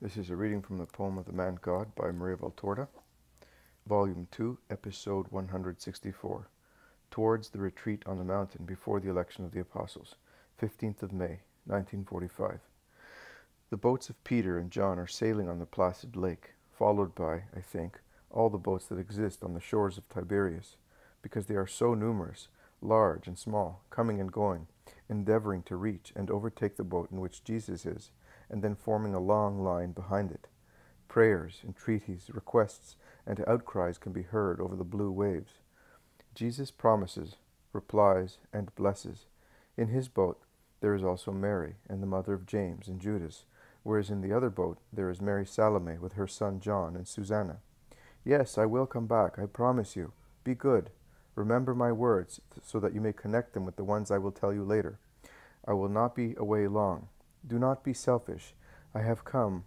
This is a reading from the poem of the Man God by Maria Valtorta, Volume 2, Episode 164, Towards the Retreat on the Mountain Before the Election of the Apostles, 15th of May, 1945. The boats of Peter and John are sailing on the placid lake, followed by, I think, all the boats that exist on the shores of Tiberias, because they are so numerous, large and small, coming and going, endeavoring to reach and overtake the boat in which Jesus is, and then forming a long line behind it. Prayers, entreaties, requests, and outcries can be heard over the blue waves. Jesus promises, replies, and blesses. In his boat there is also Mary, and the mother of James and Judas, whereas in the other boat there is Mary Salome with her son John and Susanna. Yes, I will come back, I promise you. Be good. Remember my words, so that you may connect them with the ones I will tell you later. I will not be away long. Do not be selfish. I have come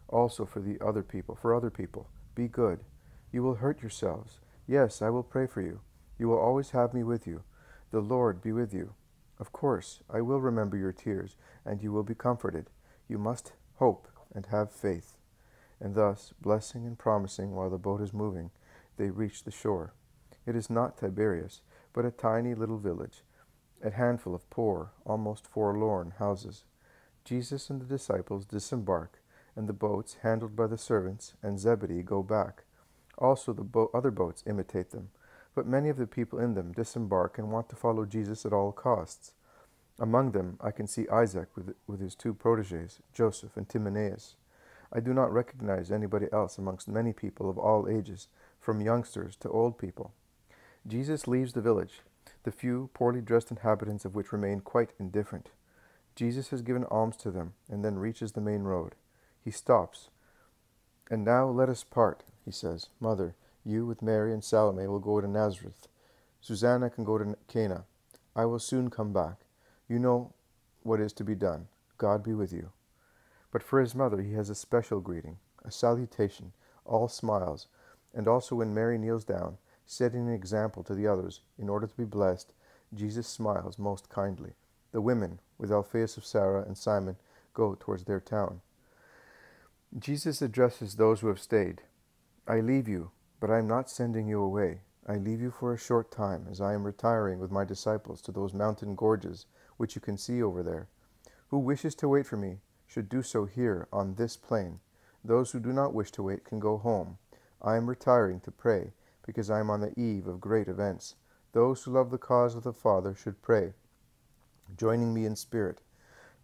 also for other people. Be good. You will hurt yourselves. Yes, I will pray for you. You will always have me with you. The Lord be with you. Of course, I will remember your tears, and you will be comforted. You must hope and have faith. And thus, blessing and promising while the boat is moving, they reach the shore. It is not Tiberias, but a tiny little village, a handful of poor, almost forlorn houses. Jesus and the disciples disembark, and the boats, handled by the servants, and Zebedee go back. Also the other boats imitate them, but many of the people in them disembark and want to follow Jesus at all costs. Among them I can see Isaac with his two protégés, Joseph and Timaeus. I do not recognize anybody else amongst many people of all ages, from youngsters to old people. Jesus leaves the village, the few poorly dressed inhabitants of which remain quite indifferent. Jesus has given alms to them, and then reaches the main road. He stops. And now let us part, he says. Mother, you with Mary and Salome will go to Nazareth. Susanna can go to Cana. I will soon come back. You know what is to be done. God be with you. But for his mother he has a special greeting, a salutation, all smiles, and also when Mary kneels down, setting an example to the others, in order to be blessed, Jesus smiles most kindly. The women, with Alphaeus of Sarah and Simon, go towards their town. Jesus addresses those who have stayed. I leave you, but I am not sending you away. I leave you for a short time, as I am retiring with my disciples to those mountain gorges which you can see over there. Who wishes to wait for me should do so here on this plain. Those who do not wish to wait can go home. I am retiring to pray, because I am on the eve of great events. Those who love the cause of the Father should pray, joining me in spirit.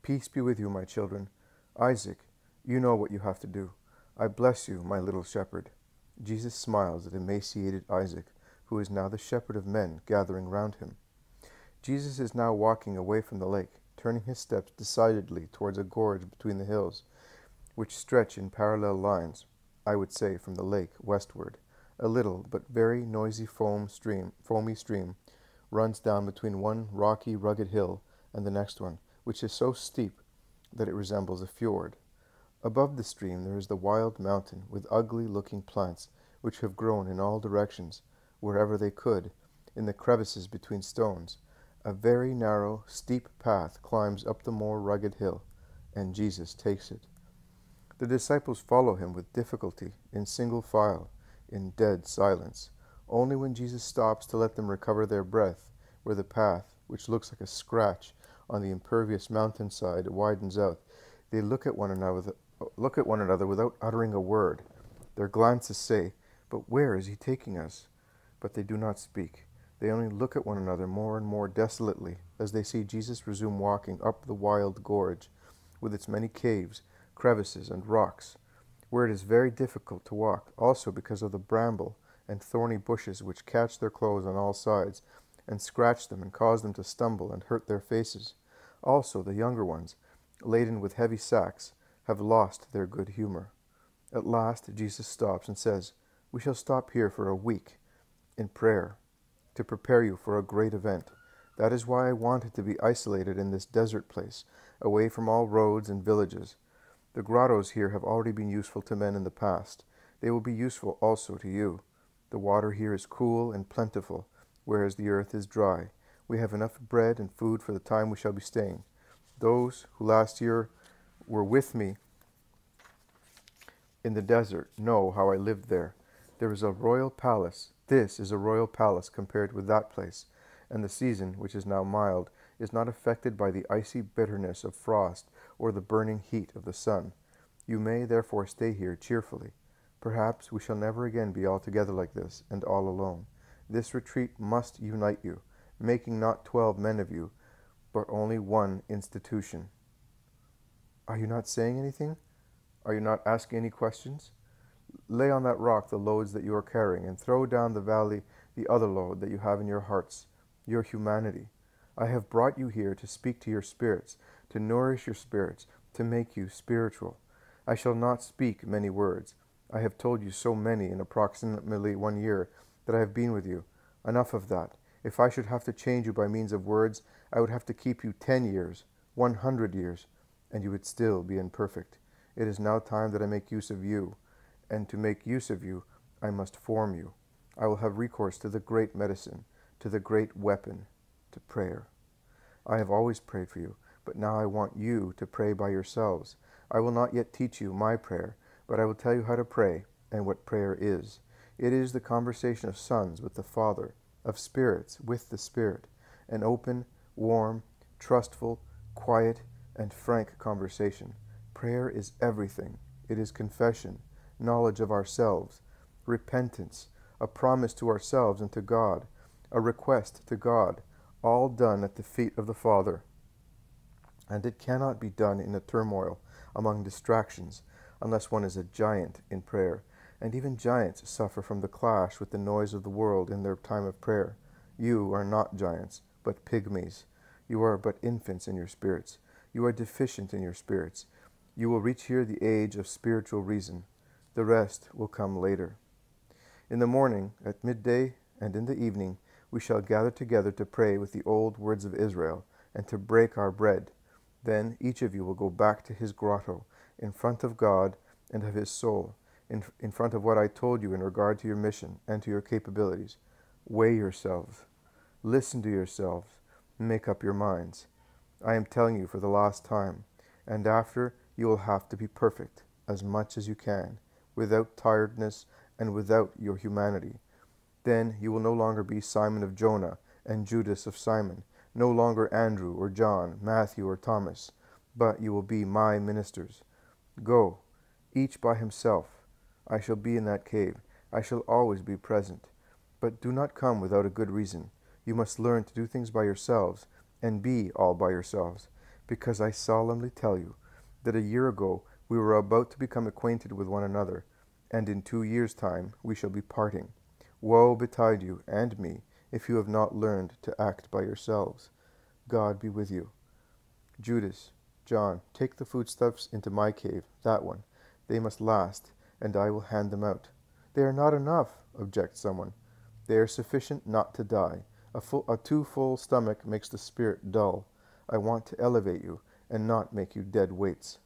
Peace be with you, my children. Isaac, you know what you have to do. I bless you, my little shepherd. Jesus smiles at emaciated Isaac, who is now the shepherd of men gathering round him. Jesus is now walking away from the lake, turning his steps decidedly towards a gorge between the hills, which stretch in parallel lines, I would say, from the lake westward. A little but very noisy foamy stream runs down between one rocky, rugged hill and the next one, which is so steep that it resembles a fjord. Above the stream there is the wild mountain, with ugly-looking plants, which have grown in all directions, wherever they could, in the crevices between stones. A very narrow, steep path climbs up the more rugged hill, and Jesus takes it. The disciples follow him with difficulty, in single file, in dead silence. Only when Jesus stops to let them recover their breath, where the path, which looks like a scratch on the impervious mountainside, widens out, they look at one another without uttering a word. Their glances say, "But where is he taking us?" But they do not speak. They only look at one another more and more desolately as they see Jesus resume walking up the wild gorge, with its many caves, crevices, and rocks, where it is very difficult to walk, also because of the bramble and thorny bushes which catch their clothes on all sides, and scratch them and cause them to stumble and hurt their faces. Also the younger ones, laden with heavy sacks, have lost their good humor. At last Jesus stops and says, "We shall stop here for a week in prayer, to prepare you for a great event. That is why I wanted to be isolated in this desert place, away from all roads and villages. The grottos here have already been useful to men in the past. They will be useful also to you. The water here is cool and plentiful, whereas the earth is dry. We have enough bread and food for the time we shall be staying. Those who last year were with me in the desert know how I lived there. There is a royal palace. This is a royal palace compared with that place, and the season, which is now mild, is not affected by the icy bitterness of frost or the burning heat of the sun. You may therefore stay here cheerfully. Perhaps we shall never again be all together like this, and all alone. This retreat must unite you, making not 12 men of you, but only one institution. Are you not saying anything? Are you not asking any questions? Lay on that rock the loads that you are carrying, and throw down the valley the other load that you have in your hearts, your humanity. I have brought you here to speak to your spirits, to nourish your spirits, to make you spiritual. I shall not speak many words. I have told you so many in approximately 1 year that I have been with you. Enough of that. If I should have to change you by means of words, I would have to keep you 10 years, 100 years, and you would still be imperfect. It is now time that I make use of you, and to make use of you, I must form you. I will have recourse to the great medicine, to the great weapon, to prayer. I have always prayed for you, but now I want you to pray by yourselves. I will not yet teach you my prayer, but I will tell you how to pray and what prayer is. It is the conversation of sons with the Father, of spirits with the Spirit, an open, warm, trustful, quiet, and frank conversation. Prayer is everything. It is confession, knowledge of ourselves, repentance, a promise to ourselves and to God, a request to God, all done at the feet of the Father. And it cannot be done in a turmoil among distractions, unless one is a giant in prayer, and even giants suffer from the clash with the noise of the world in their time of prayer. You are not giants, but pygmies. You are but infants in your spirits. You are deficient in your spirits. You will reach here the age of spiritual reason. The rest will come later. In the morning, at midday, and in the evening, we shall gather together to pray with the old words of Israel, and to break our bread. Then each of you will go back to his grotto, in front of God and of his soul, in front of what I told you in regard to your mission and to your capabilities. Weigh yourselves. Listen to yourselves. Make up your minds. I am telling you for the last time, and after you will have to be perfect, as much as you can, without tiredness and without your humanity. Then you will no longer be Simon of Jonah and Judas of Simon, no longer Andrew or John, Matthew or Thomas, but you will be my ministers. Go, each by himself. I shall be in that cave. I shall always be present. But do not come without a good reason. You must learn to do things by yourselves, and be all by yourselves, because I solemnly tell you that a year ago we were about to become acquainted with one another, and in 2 years' time we shall be parting. Woe betide you and me, if you have not learned to act by yourselves. God be with you. Judas, John, take the foodstuffs into my cave, that one. They must last, and I will hand them out. They are not enough, objects someone. They are sufficient not to die. A too full stomach makes the spirit dull. I want to elevate you, and not make you dead weights.